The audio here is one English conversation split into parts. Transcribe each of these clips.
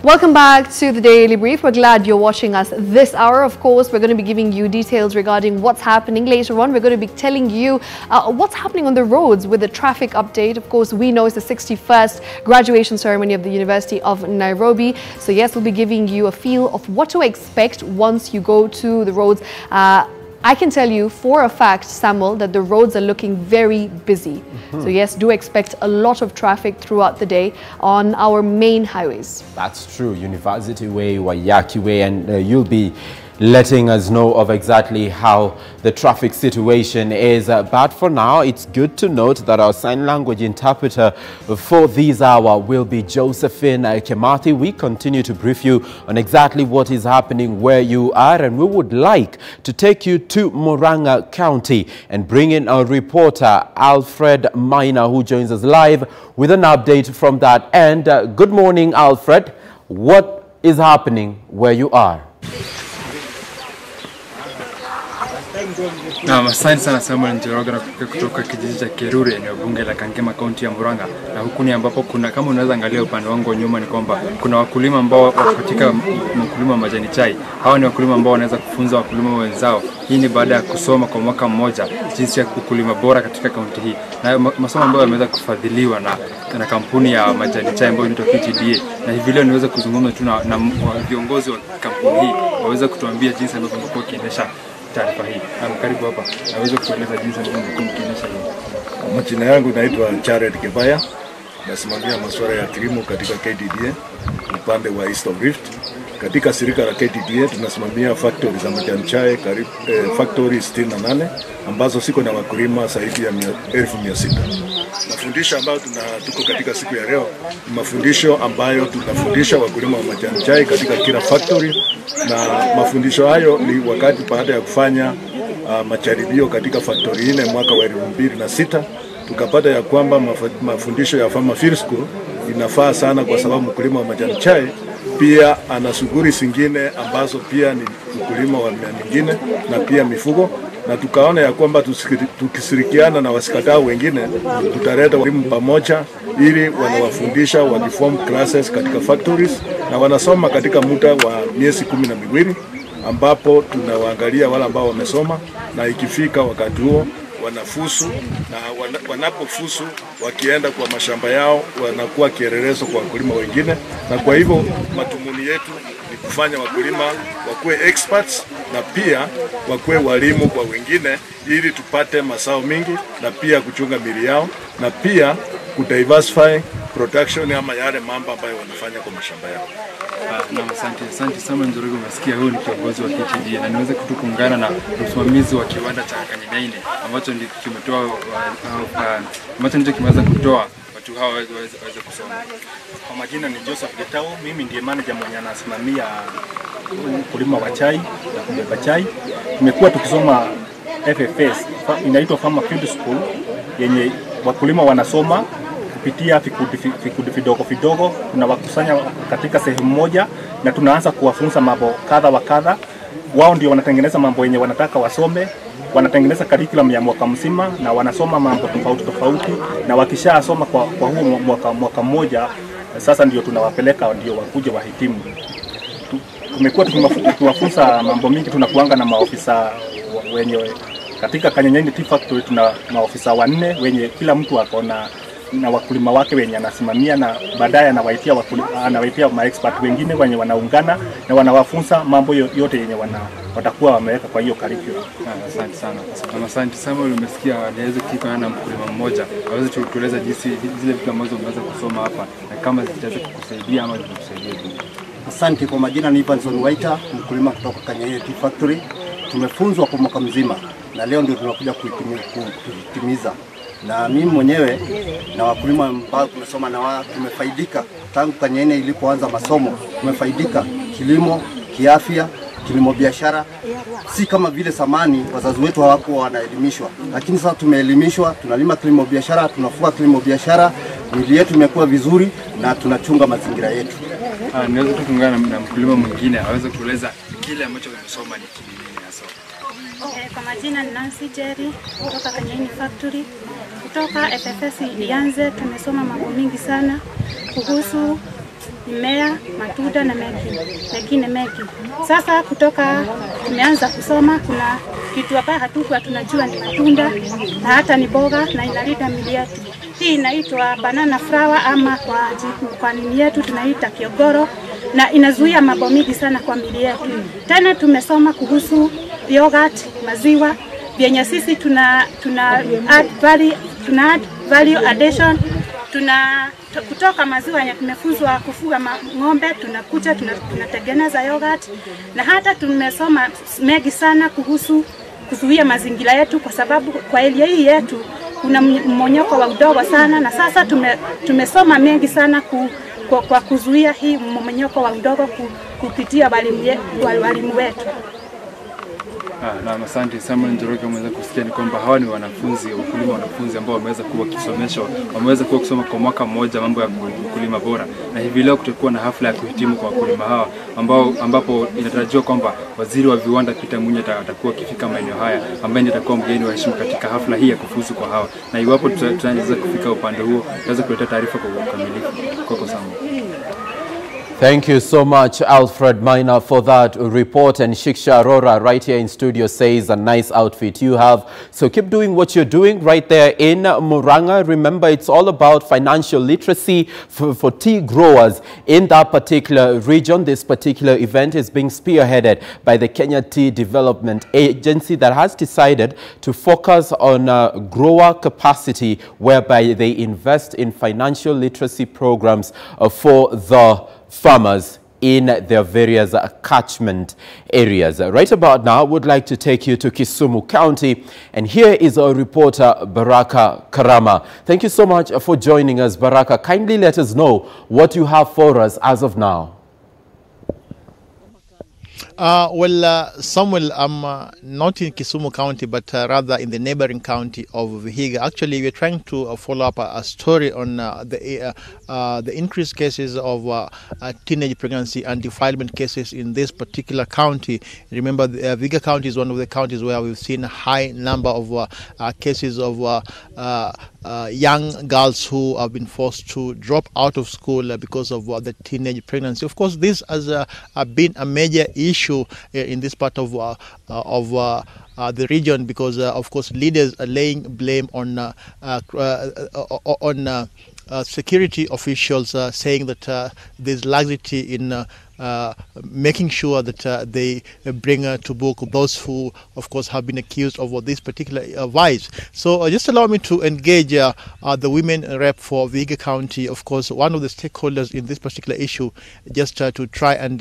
Welcome back to the Daily Brief. We're glad you're watching us this hour. Of course, we're going to be giving you details regarding what's happening later on. We're going to be telling you what's happening on the roads with the traffic update. Of course, we know it's the 61st graduation ceremony of the University of Nairobi. So yes, we'll be giving you a feel of what to expect once you go to the roads. I can tell you for a fact, Samuel, that the roads are looking very busy. So yes, do expect a lot of traffic throughout the day on our main highways. That's true. University Way, Wayaki Way, and you'll be letting us know of exactly how the traffic situation is. But for now, it's good to note that our sign language interpreter for this hour will be Josephine Kemathi. We continue to brief you on exactly what is happening where you are, and we would like to take you to Murang'a County and bring in our reporter Alfred Maina, who joins us live with an update from that end. Good morning, Alfred. What is happening where you are? Asante sana Samuel Njoroge kutoka kijiji cha Kiruri, eneo bunge la Kangema, kaunti ya Murang'a. Na huku ni ambapo kuna, kama unaweza angalia upande wangu nyuma, ni kwamba kuna wakulima ambao wako katika mkulima wa majani chai. Hawa ni wakulima ambao wanaweza kufunza wakulima wenzao. Hii ni baada ya kusoma kwa mwaka mmoja jinsi ya ukulima bora katika kaunti hii. Na masomo ambayo yameweza kufadhiliwa na kampuni ya majani chai ambayo inaitwa KTDA. Na hivi leo niweza kuzungumza tu na viongozi wa kampuni hii waweza kutuambia jinsi ambavyo wamekuwa wakiendesha taarifa hii. Karibu hapa. Naweza kueleza jinsi ambavyo mkiendesha hii. Majina yangu naitwa Jared Kebaya. Nasimamia masuala ya kilimo katika KTDA upande wa East Rift. Katika shirika la KTDA tunasimamia factory za majani chai karibu factory 68 ambazo siko na wakulima zaidi ya 1600. Mafundisho ambayo tuko katika siku ya leo ni mafundisho ambayo tunafundisha wakulima wa majani chai katika kila factory, na mafundisho hayo ni wakati baada ya kufanya majaribio katika factory 4 mwaka wa 2006 tukapata ya kwamba mafundisho ya Farmer Field School inafaa sana, kwa sababu mkulima wa majani chai pia ana shughuli zingine ambazo pia ni ukulima wa mimea mingine na pia mifugo, na tukaona ya kwamba tukishirikiana na wasikadau wengine tutaleta walimu pamoja ili wanawafundisha wakiform classes katika factories, na wanasoma katika muda wa miezi 12 ambapo tunawaangalia wale ambao wamesoma, na ikifika wakati huo wanafusu, na wanapofusu wakienda kwa mashamba yao wanakuwa kielelezo kwa wakulima wengine. Na kwa hivyo matumuni yetu ni kufanya wakulima wakuwe experts na pia wakuwe walimu kwa wengine, ili tupate mazao mingi na pia kuchunga mili yao na pia kudiversify production ama yale mambo ambayo wanafanya kwa mashamba yao. Asante sana Njoroge, umesikia huyu ni kiongozi wa KTDA, na niweze kuungana na msimamizi wa kiwanda cha Kanyigaine ambacho ndio kimetoa kimeweza kutoa watu hawa waweze kusoma. Kwa majina ni Joseph Getao, mimi ndiye manager mwenye anasimamia ukulima wa chai na kubeba chai. Tumekuwa tukisoma FFS, inaitwa Farmer Field School, yenye wakulima wanasoma kupitia vikundi vidogo. Tunawakusanya katika sehemu moja na tunaanza kuwafunza mambo kadha wa kadha. Wao ndio wanatengeneza mambo yenye wanataka wasome, wanatengeneza curriculum ya mwaka mzima na wanasoma mambo tofauti, na wakishasoma kwa huo mwaka mmoja, sasa ndio tunawapeleka ndio wakuje wahitimu. Tumekuwa tukiwafunza mambo mingi. Tunakuanga na maofisa wenye katika Kanyigaine Tea Factory, tuna maofisa 4 wenye kila mtu akona na wakulima wake wenye anasimamia, na baadaye anawaitia maexpert wengine wenye wanaungana na wanawafunza mambo yote yenye watakuwa wameweka kwa hiyo curriculum. Asante sana. Asante Samuel, umesikia niweze kukutana na mkulima mmoja aweze kutueleza jinsi zile vitu ambazo umeweza kusoma hapa na kama zitaweza kukusaidia ama zitakusaidia vipi. Asante. Kwa majina ni Ivan Waita, mkulima kutoka Kanyigaine Tea Factory. Tumefunzwa kwa mwaka mzima na leo ndio tunakuja kuitimiza. Na mimi mwenyewe na wakulima ambao tumesoma na wao tumefaidika tangu Kanyigaine ilipoanza masomo. Tumefaidika kilimo, kiafya, kilimo biashara. Si kama vile zamani wazazi wetu hawakuwa wanaelimishwa, lakini sasa tumeelimishwa, tunalima kilimo biashara, tunafuga kilimo biashara, mili yetu imekuwa vizuri na tunachunga mazingira yetu. Niweza kuungana na mkulima mwingine aweze kueleza kile ambacho amesoma ni nini hasa. Kwa majina ni Nancy Jerry kutoka Kanyigaine Factory. Kutoka FFS ianze tumesoma mambo mingi sana kuhusu mimea, matunda na mengine mengi. Sasa kutoka tumeanza kusoma, kuna kitu ambayo hatukuwa tunajua ni matunda na hata ni boga na inalinda miili yetu. Hii inaitwa banana flower ama kwa nini yetu tunaita kiogoro, na inazuia mambo mingi sana kwa miili yetu. Tena tumesoma kuhusu yogurt, maziwa, vyenye sisi tuna add value addition. Kutoka maziwa ya tumefunzwa kufuga ng'ombe, tunatengeneza yogurt, na hata tumesoma mengi sana kuhusu kuzuia mazingira yetu, kwa sababu kwa area hii yetu kuna mmonyoko wa udongo sana, na sasa tumesoma mengi sana kwa kuzuia hii mmonyoko wa udongo kupitia walimu wetu. Na asante Samuel Njoroge, umeweza kusikia ni kwamba hawa ni wanafunzi, wanafunzi ambao wameweza kuwa kisomeshwa, wameweza kuwa kusoma kwa mwaka mmoja mambo ya ukulima bora, na hivi leo kutakuwa na hafla ya kuhitimu kwa wakulima hawa ambapo inatarajiwa kwamba waziri wa viwanda Peter Munya atakuwa akifika maeneo haya, ambaye ndiye atakuwa mgeni wa heshima katika hafla hii ya kufuzu kwa hawa, na iwapo tutaweza kufika upande huo tutaweza kuleta taarifa kwa ukamilifu. Kwa Samuel. Thank you so much, Alfred Miner, for that report. And Shiksha Arora right here in studio says a nice outfit you have. So keep doing what you're doing right there in Muranga. Remember, it's all about financial literacy for tea growers in that particular region. This particular event is being spearheaded by the Kenya Tea Development Agency that has decided to focus on grower capacity, whereby they invest in financial literacy programs for the farmers in their various catchment areas. Right about now, I would like to take you to Kisumu County, and here is our reporter Baraka Karama. Thank you so much for joining us, Baraka. Kindly let us know what you have for us as of now. Samuel, I'm not in Kisumu County, but rather in the neighboring county of Vihiga. Actually, we're trying to follow up a story on the increased cases of teenage pregnancy and defilement cases in this particular county. Remember, Vihiga County is one of the counties where we've seen a high number of cases of young girls who have been forced to drop out of school because of the teenage pregnancy. Of course, this has been a major issue in this part of the region, because of course leaders are laying blame on security officials, saying that there's laxity in making sure that they bring to book those who, of course, have been accused of this particular vice. So just allow me to engage the women rep for Vihiga County, of course, one of the stakeholders in this particular issue, just to try and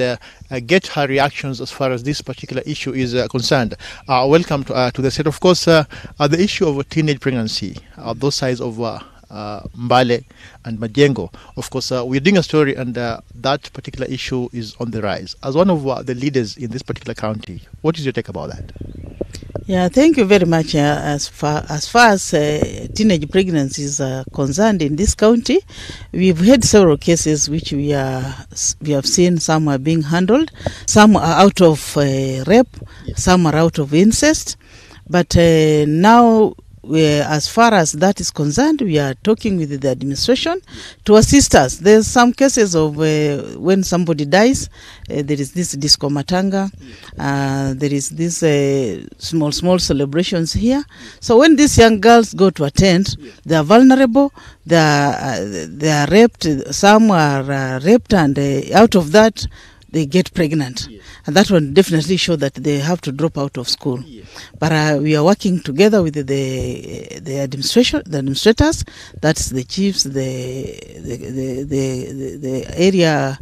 get her reactions as far as this particular issue is concerned. Welcome to the set. Of course, the issue of teenage pregnancy, those sides of Mbale and Majengo. Of course, we're doing a story, and that particular issue is on the rise. As one of the leaders in this particular county, what is your take about that? Yeah, thank you very much. As far as teenage pregnancies are concerned in this county, we've had several cases which we have seen. Some are being handled, some are out of rape, some are out of incest. But now, as far as that is concerned, we are talking with the administration to assist us. There's some cases of when somebody dies, there is this disco matanga, there is this small celebrations here. So when these young girls go to attend, they are vulnerable, they are raped, some are raped, and out of that, they get pregnant. And that will definitely show that they have to drop out of school. But we are working together with the administration, the administrators, that's the chiefs, the area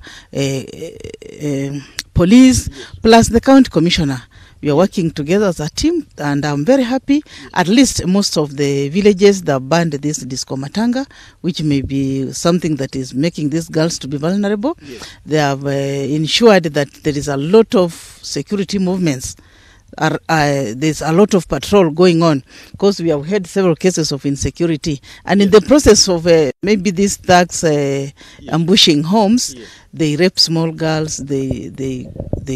police, plus the county commissioner. We are working together as a team, and I'm very happy. At least most of the villages that banned this disco matanga, which may be something that is making these girls to be vulnerable, they have ensured that there is a lot of security movements. There's a lot of patrol going on, because we have had several cases of insecurity, and in the process of maybe these thugs ambushing homes, they rape small girls, they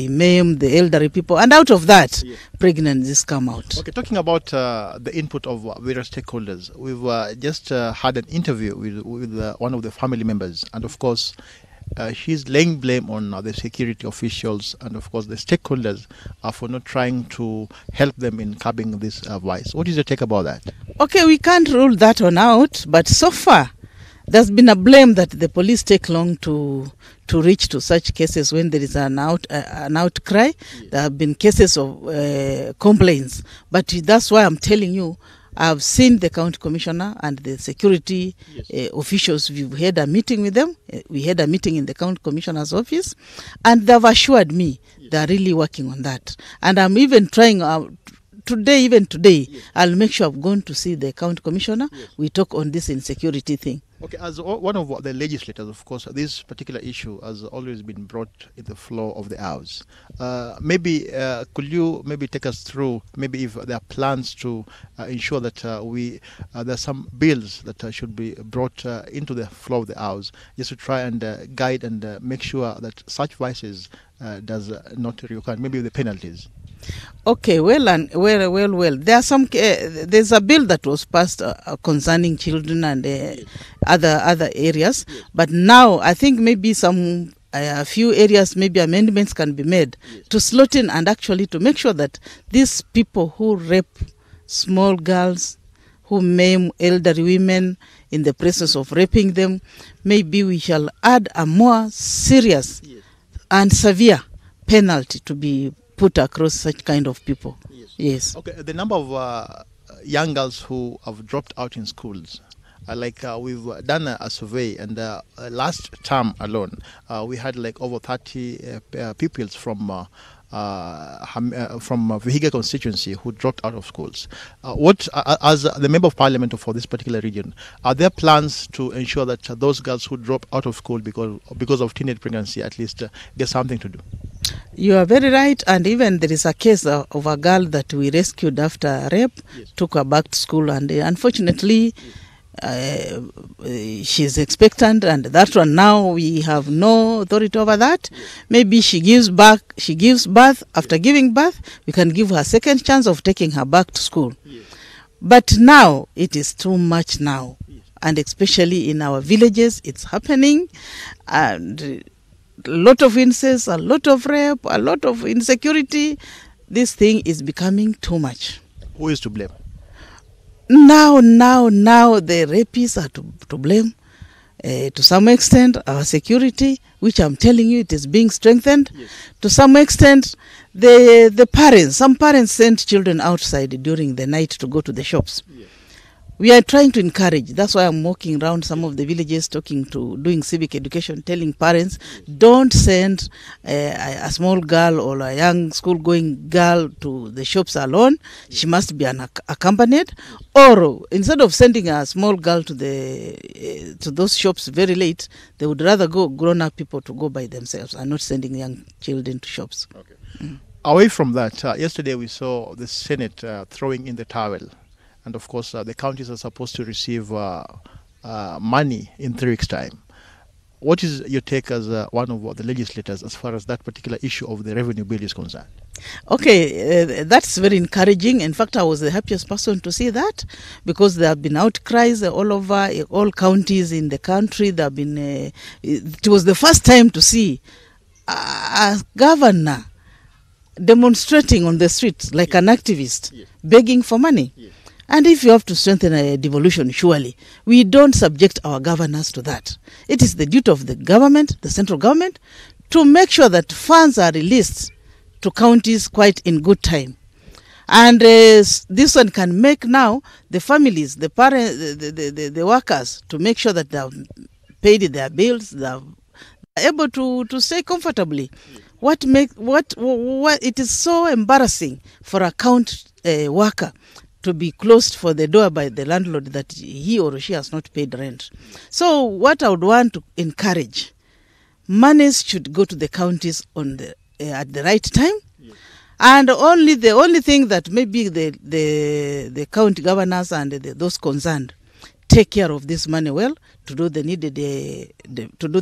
maim the elderly people, and out of that, pregnancies come out. Okay, talking about the input of various stakeholders, we've just had an interview with one of the family members, and of course, she's laying blame on the security officials and, of course, the stakeholders for not trying to help them in curbing this vice. What is your take about that? Okay, we can't rule that one out, but so far there's been a blame that the police take long to reach to such cases when there is an outcry. Yes. There have been cases of complaints, but that's why I'm telling you, I've seen the county commissioner and the security officials. We've had a meeting with them. We had a meeting in the county commissioner's office, and they've assured me they're really working on that. And I'm even trying today, I'll make sure I've gone to see the county commissioner. We talk on this insecurity thing. Okay, as one of the legislators, of course, this particular issue has always been brought in the floor of the House. Could you maybe take us through, maybe if there are plans to ensure that there are some bills that should be brought into the floor of the House, just to try and guide and make sure that such vices does not recur, maybe the penalties? Okay, well. There are some. There's a bill that was passed concerning children and other areas, but now I think maybe a few areas, maybe amendments can be made to slot in and actually to make sure that these people who rape small girls, who maim elderly women in the process of raping them, maybe we shall add a more serious and severe penalty to be put across such kind of people. Yes. Okay, the number of young girls who have dropped out in schools, we've done a survey, and last term alone, we had over 30 pupils from Vihiga constituency who dropped out of schools. As the member of parliament for this particular region, are there plans to ensure that those girls who drop out of school because of teenage pregnancy at least get something to do? You are very right, and even there is a case of a girl that we rescued after rape, took her back to school, and unfortunately she's expectant, and that one now we have no authority over that. Maybe she gives birth. After giving birth, we can give her a second chance of taking her back to school. But now it is too much now, and especially in our villages it's happening, and a lot of incest, a lot of rape, a lot of insecurity. This thing is becoming too much. Who is to blame? Now the rapists are to blame. To some extent, our security, which I'm telling you, it is being strengthened. To some extent, the parents, some parents send children outside during the night to go to the shops. We are trying to encourage. That's why I'm walking around some of the villages doing civic education, telling parents, don't send a small girl or a young school-going girl to the shops alone. She must be accompanied. Or instead of sending a small girl to those shops very late, they would rather go grown-up people to go by themselves and not sending young children to shops. Okay. Away from that, yesterday we saw the Senate throwing in the towel. And of course, the counties are supposed to receive money in 3 weeks' time. What is your take as one of the legislators as far as that particular issue of the revenue bill is concerned? Okay, that's very encouraging. In fact, I was the happiest person to see that, because there have been outcries all over all counties in the country. There have been. It was the first time to see a governor demonstrating on the streets like an activist, begging for money. And if you have to strengthen a devolution, surely we don't subject our governors to that. It is the duty of the government, the central government, to make sure that funds are released to counties quite in good time. And this one can make now the families, the parents, the workers, to make sure that they have paid their bills, they are able to stay comfortably. It is so embarrassing for a county worker to be closed for the door by the landlord that he or she has not paid rent. So what I would want to encourage, monies should go to the counties at the right time, and the only thing that maybe the county governors and those concerned take care of this money well, to do the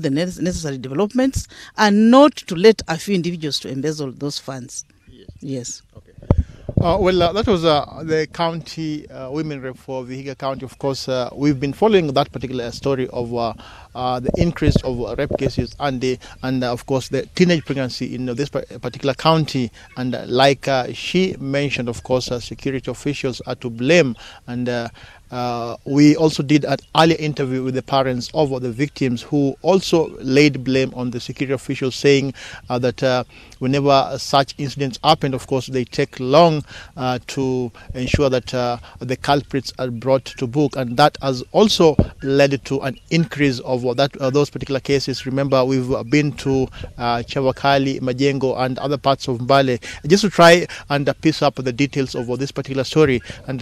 necessary developments, and not to let a few individuals to embezzle those funds. Yes. Okay. That was the county women rep for Vihiga County. Of course, we've been following that particular story of the increase of rape cases and of course the teenage pregnancy in this particular county. And like she mentioned, of course, security officials are to blame. And we also did an earlier interview with the parents of the victims, who also laid blame on the security officials, saying that whenever such incidents happen, of course, they take long to ensure that the culprits are brought to book, and that has also led to an increase of those particular cases. Remember, we've been to Chavakali, Majengo, and other parts of Mbale just to try and piece up the details of this particular story, and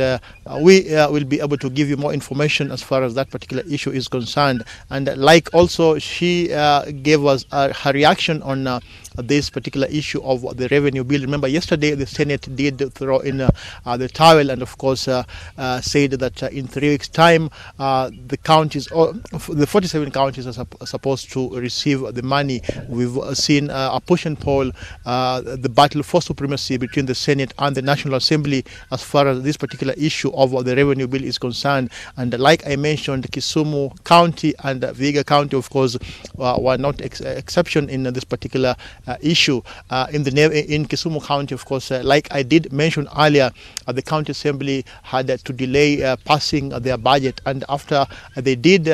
we will be able to give you more information as far as that particular issue is concerned. And like also she gave us her reaction on this particular issue of the revenue bill. Remember, yesterday the Senate did throw in the towel and of course said that in 3 weeks time the counties, or the 47 counties, are supposed to receive the money. We've seen a push and pull, the battle for supremacy between the Senate and the National Assembly as far as this particular issue of the revenue bill is concerned. And like I mentioned, Kisumu County and Vihiga County, of course, were not exception in this particular issue. In Kisumu County, of course, like I did mention earlier, the county assembly had to delay passing their budget, and after they did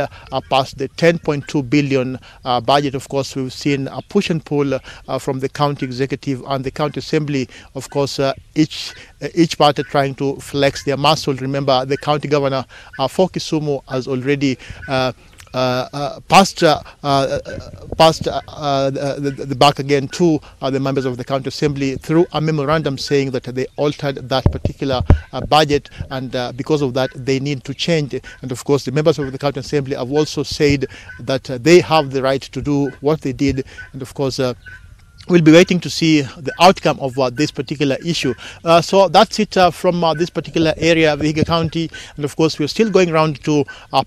pass the 10.2 billion budget, of course, we've seen a push and pull from the county executive and the county assembly. Of course, each party trying to flex their muscle. Remember, the county governor for Kisumu has already passed the back again to the members of the county assembly through a memorandum saying that they altered that particular budget, and because of that they need to change. And of course the members of the county assembly have also said that they have the right to do what they did, and of course we'll be waiting to see the outcome of this particular issue. So that's it from this particular area, Vihiga County. And of course, we're still going around to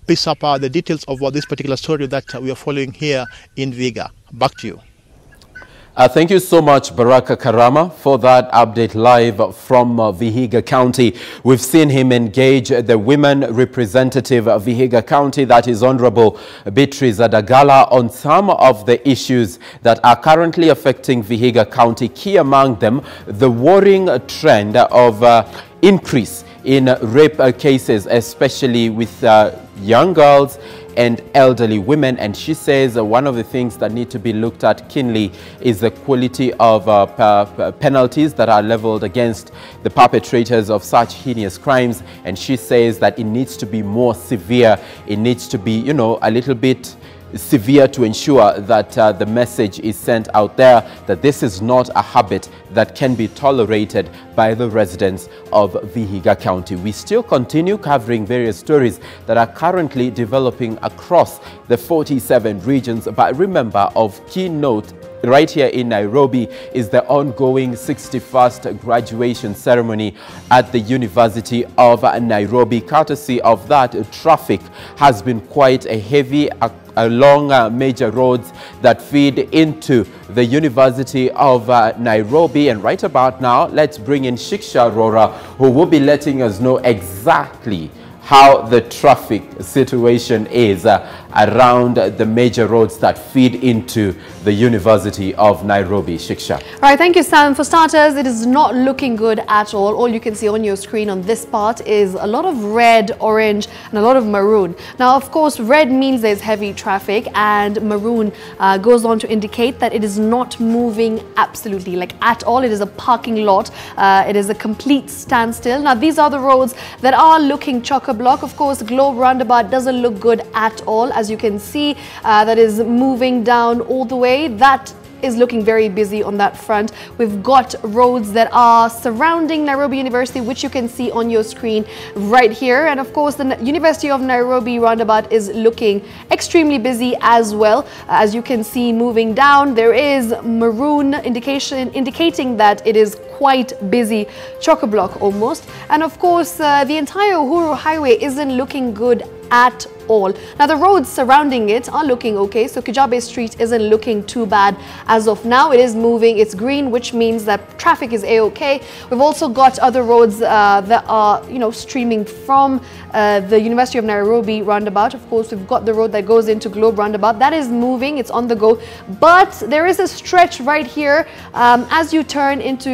piece up the details of this particular story that we are following here in Vihiga. Back to you. Thank you so much, Baraka Karama, for that update live from Vihiga County. We've seen him engage the women representative of Vihiga County, that is Honorable Beatrice Adagala, on some of the issues that are currently affecting Vihiga County. Key among them, the worrying trend of increase in rape cases, especially with young girls and elderly women. And she says one of the things that need to be looked at keenly is the quality of penalties that are leveled against the perpetrators of such heinous crimes. And she says that it needs to be more severe. It needs to be, you know, a little bit severe to ensure that the message is sent out there that this is not a habit that can be tolerated by the residents of Vihiga County. We still continue covering various stories that are currently developing across the 47 regions. But remember, of key note right here in Nairobi is the ongoing 61st graduation ceremony at the University of Nairobi. Courtesy of that, traffic has been quite heavy along major roads that feed into the University of Nairobi. And right about now, let's bring in Shiksha Rora, who will be letting us know exactly how the traffic situation is around the major roads that feed into the University of Nairobi. Shiksha. All right, thank you, Sam. For starters, it is not looking good at all. All you can see on your screen on this part is a lot of red, orange, and a lot of maroon. Now, of course, red means there's heavy traffic, and maroon goes on to indicate that it is not moving absolutely, like at all. It is a parking lot. It is a complete standstill. Now, these are the roads that are looking chock-a-block. Of course, Globe Roundabout doesn't look good at all. As you can see, that is moving down all the way. That is looking very busy on that front. We've got roads that are surrounding Nairobi University, which you can see on your screen right here. And of course, the University of Nairobi roundabout is looking extremely busy as well. As you can see, moving down, there is maroon indicating that it is quite busy, chock-a-block almost. And of course, the entire Uhuru Highway isn't looking good at all. Now the roads surrounding it are looking okay, so Kijabe Street isn't looking too bad as of now. It is moving, it's green, which means that traffic is a-okay. We've also got other roads that are, you know, streaming from the University of Nairobi roundabout. Of course, we've got the road that goes into Globe roundabout. That is moving, it's on the go, but there is a stretch right here as you turn into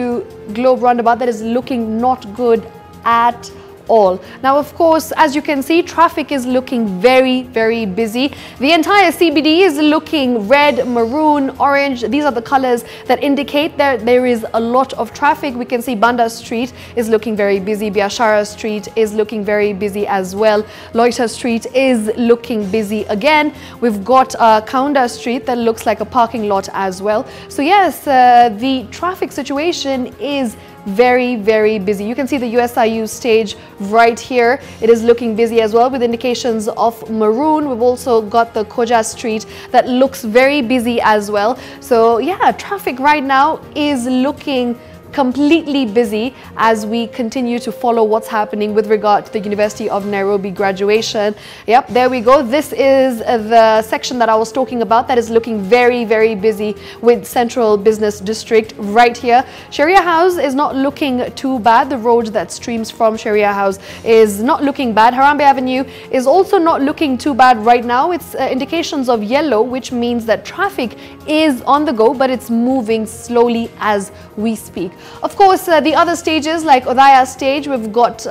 Globe roundabout that is looking not good at all. Now, of course, as you can see, traffic is looking very, very busy. The entire CBD is looking red, maroon, orange. These are the colors that indicate that there is a lot of traffic. We can see Banda Street is looking very busy. Biashara Street is looking very busy as well. Loiter Street is looking busy again. We've got Kaunda Street that looks like a parking lot as well. So yes, the traffic situation is very, very busy. You can see the USIU stage right here. It is looking busy as well with indications of maroon. We've also got the Koja Street that looks very busy as well. So yeah, traffic right now is looking completely busy as we continue to follow what's happening with regard to the University of Nairobi graduation. Yep, there we go. This is the section that I was talking about that is looking very, very busy with Central Business District right here. Sharia House is not looking too bad. The road that streams from Sharia House is not looking bad. Harambee Avenue is also not looking too bad right now. It's indications of yellow, which means that traffic is on the go, but it's moving slowly as we speak. Of course, the other stages like Odaya stage, we've got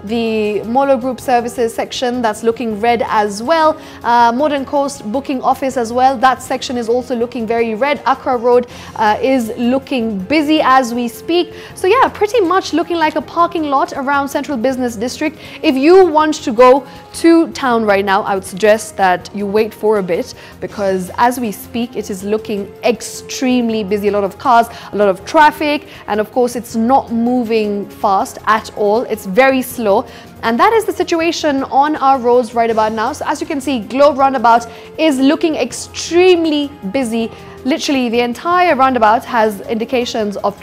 the Molo Group Services section that's looking red as well. Modern Coast Booking Office as well. That section is also looking very red. Accra Road is looking busy as we speak. So yeah, pretty much looking like a parking lot around Central Business District. If you want to go to town right now, I would suggest that you wait for a bit, because as we speak, it is looking extremely busy. A lot of cars, a lot of traffic, and of course, it's not moving fast at all. It's very slow. And that is the situation on our roads right about now. So as you can see, Globe roundabout is looking extremely busy. Literally, the entire roundabout has indications of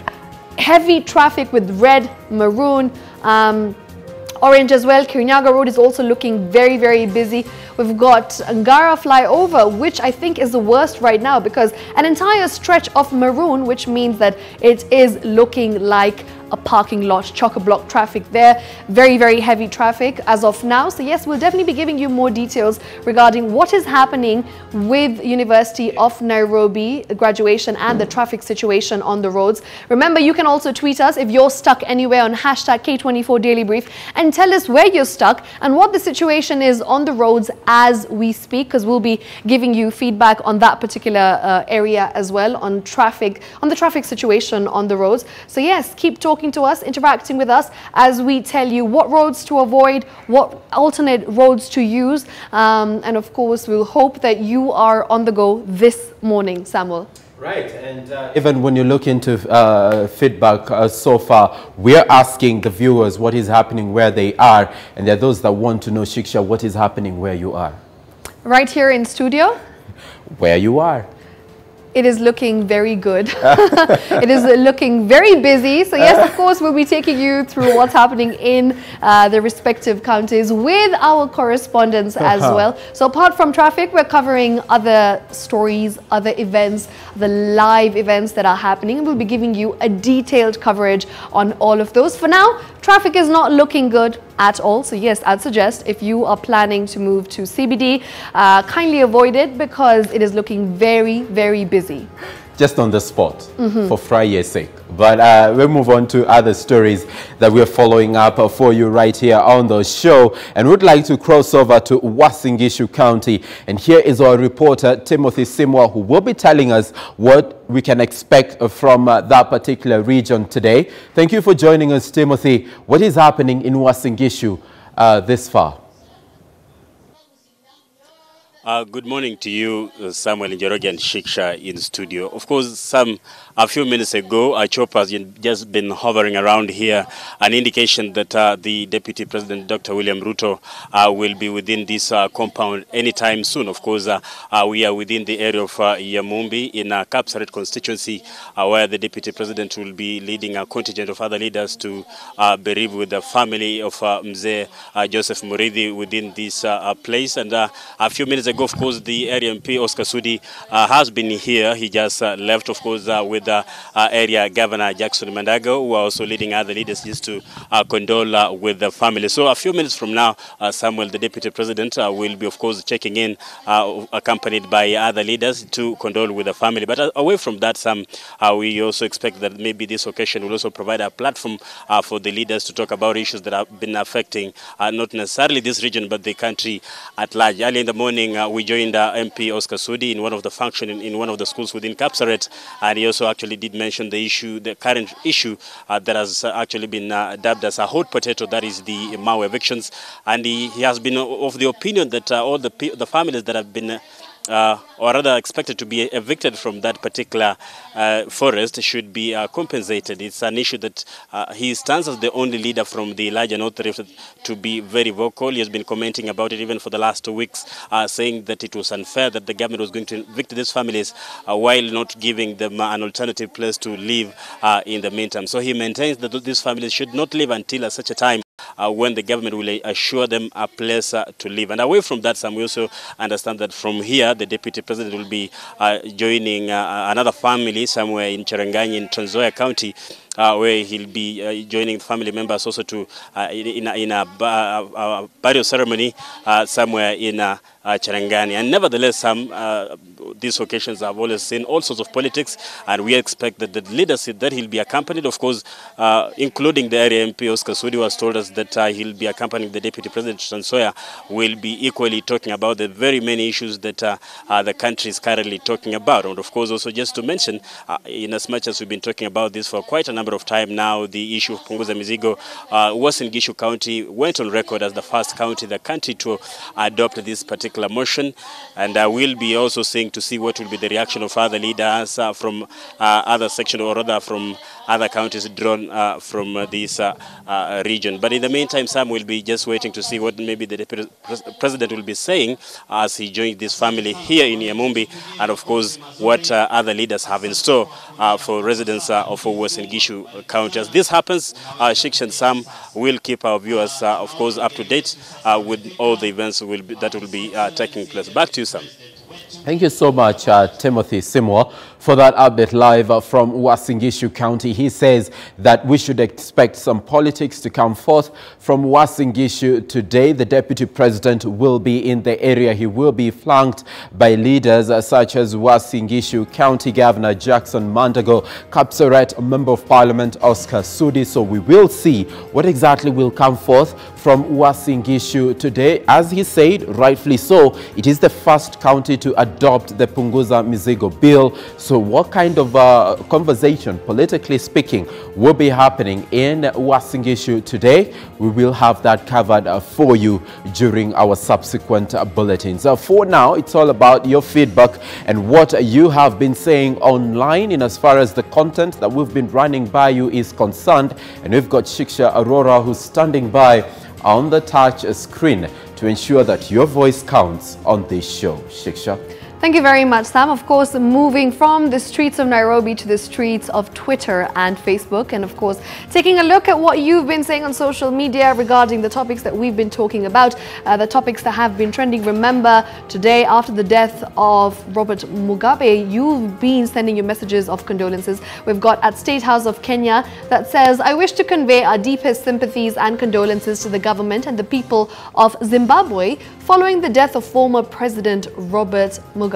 heavy traffic with red, maroon, orange as well. Kirinyaga Road is also looking very, very busy. We've got Ngara flyover, which I think is the worst right now, because an entire stretch of maroon, which means that it is looking like a parking lot, chock-a-block traffic there. Very, very heavy traffic as of now. So yes, we'll definitely be giving you more details regarding what is happening with University of Nairobi graduation and the traffic situation on the roads. Remember, you can also tweet us if you're stuck anywhere on hashtag K24 DailyBrief and tell us where you're stuck and what the situation is on the roads as we speak, because we'll be giving you feedback on that particular area as well, on traffic, on the traffic situation on the roads. So yes, keep talking to us, interacting with us as we tell you what roads to avoid, what alternate roads to use, and of course we'll hope that you are on the go this morning, Samuel. Right, and even when you look into feedback so far, we're asking the viewers what is happening where they are, and there are those that want to know, Shiksha, what is happening where you are. Right here in studio, where you are. It is looking very good. It is looking very busy. So yes, of course, we'll be taking you through what's happening in the respective counties with our correspondents as well. So apart from traffic, we're covering other stories, other events, the live events that are happening. We'll be giving you a detailed coverage on all of those. For now, traffic is not looking good at all. So yes, I'd suggest if you are planning to move to CBD, kindly avoid it because it is looking very, very busy. Just on the spot, for Friday's sake. But we'll move on to other stories that we're following up for you right here on the show. And we'd like to cross over to Uasin Gishu County. And here is our reporter, Timothy Simwa, who will be telling us what we can expect from that particular region today. Thank you for joining us, Timothy. What is happening in Uasin Gishu this far? Good morning to you, Samuel Njoroge and Shiksha in studio. Of course, a few minutes ago, a chopper has just been hovering around here, an indication that the Deputy President, Dr. William Ruto, will be within this compound anytime soon. Of course, we are within the area of Yamumbi in a Kapsaret constituency, where the Deputy President will be leading a contingent of other leaders to bereave with the family of Mzee Joseph Muridhi within this place. And a few minutes ago, of course, the area MP, Oscar Sudi, has been here. He just left, of course, with the area Governor Jackson Mandago, who are also leading other leaders just to condole with the family. So a few minutes from now, Samuel, the Deputy President, will be, of course, checking in, accompanied by other leaders to condole with the family. But away from that, Sam, we also expect that maybe this occasion will also provide a platform for the leaders to talk about issues that have been affecting not necessarily this region, but the country at large. Early in the morning, we joined MP Oscar Sudi in one of the functions in one of the schools within Kapsaret, and he also actually did mention the issue, the current issue that has actually been dubbed as a hot potato, that is the Mau evictions. And he has been of the opinion that all the families that have been or rather expected to be evicted from that particular forest should be compensated. It's an issue that he stands as the only leader from the larger North Rift to be very vocal. He has been commenting about it even for the last 2 weeks, saying that it was unfair that the government was going to evict these families while not giving them an alternative place to live in the meantime. So he maintains that these families should not live until such a time when the government will assure them a place to live. And away from that, Sam, we also understand that from here, the Deputy President will be joining another family somewhere in Cherangani in Trans Nzoia County, where he'll be joining family members also to in a burial ceremony somewhere in Cherangani. And nevertheless, these occasions have always seen all sorts of politics, and we expect that the leadership that he'll be accompanied, of course, including the area MP Oscar Sudi, who has told us that he'll be accompanying the Deputy President Trans Nzoia, will be equally talking about the very many issues that the country is currently talking about. And of course, also just to mention, in as much as we've been talking about this for quite a number of time now, the issue of Punguza Mizigo, Uasin Gishu County went on record as the first county in the country to adopt this particular motion, and we'll be also seeing to see what will be the reaction of other leaders from other sections, or rather from other counties drawn from this region. But in the meantime, Sam will be just waiting to see what maybe the Deputy President will be saying as he joins this family here in Yamumbi, and of course what other leaders have in store for residents of Uasin Gishu County. As this happens, Shiksha and Sam will keep our viewers, of course, up to date with all the events that will be taking place. Back to you, Sam. Thank you so much, Timothy Simwa, for that update live from Uasin Gishu County. He says that we should expect some politics to come forth from Uasin Gishu today. The Deputy President will be in the area. He will be flanked by leaders such as Uasin Gishu County Governor Jackson Mandago, Kapsaret Member of Parliament Oscar Sudi. So we will see what exactly will come forth from Uasin Gishu today. As he said, rightfully so, it is the first county to adopt the Punguza Mizigo bill. So what kind of conversation, politically speaking, will be happening in Uasin Gishu today? We will have that covered for you during our subsequent bulletins. For now, it's all about your feedback and what you have been saying online in as far as the content that we've been running by you is concerned. And we've got Shiksha Arora who's standing by on the touch screen to ensure that your voice counts on this show. Shiksha. Thank you very much, Sam. Of course, moving from the streets of Nairobi to the streets of Twitter and Facebook, and of course, taking a look at what you've been saying on social media regarding the topics that we've been talking about, the topics that have been trending. Remember, today, after the death of Robert Mugabe, you've been sending your messages of condolences. We've got at State House of Kenya that says, I wish to convey our deepest sympathies and condolences to the government and the people of Zimbabwe following the death of former President Robert Mugabe.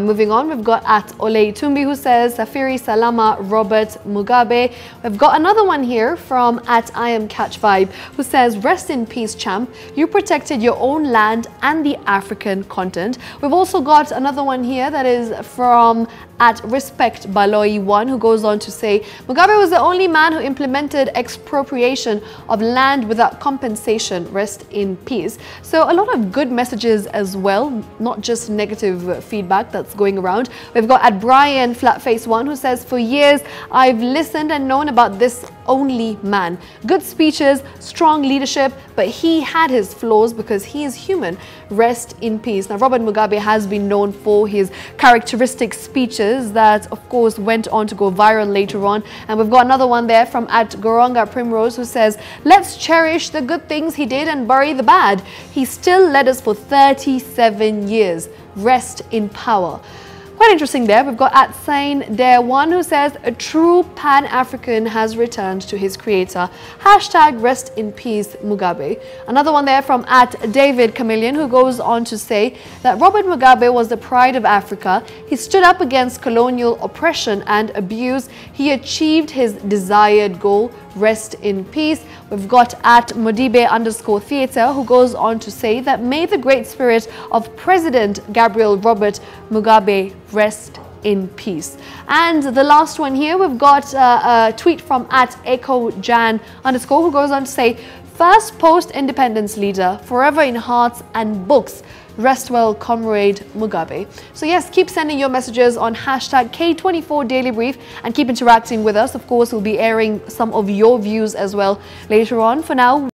Moving on, we've got at Ole Tumbi who says, Safiri Salama Robert Mugabe. We've got another one here from at I Am Catch Vibe who says, rest in peace, champ. You protected your own land and the African continent. We've also got another one here that is from at Respect Baloi1, who goes on to say, Mugabe was the only man who implemented expropriation of land without compensation. Rest in peace. So a lot of good messages as well, not just negative feedback that's going around. We've got at Brian Flatface1, who says, for years I've listened and known about this only man. Good speeches, strong leadership, but he had his flaws because he is human. Rest in peace. Now, Robert Mugabe has been known for his characteristic speeches that, of course, went on to go viral later on. And we've got another one there from at Goronga Primrose, who says, let's cherish the good things he did and bury the bad. He still led us for 37 years. Rest in power. Quite interesting there. We've got at Sain there one who says, a true Pan-African has returned to his creator. Hashtag rest in peace Mugabe. Another one there from at David Chameleon, who goes on to say that Robert Mugabe was the pride of Africa. He stood up against colonial oppression and abuse. He achieved his desired goal. Rest in peace. We've got at Modibe_theatre, who goes on to say that may the great spirit of President Gabriel Robert Mugabe rest in peace. And the last one here, we've got a tweet from at EchoJan_, who goes on to say, first post-independence leader, forever in hearts and books. Rest well, Comrade Mugabe. So yes, keep sending your messages on hashtag K24 DailyBrief and keep interacting with us. Of course, we'll be airing some of your views as well later on. For now,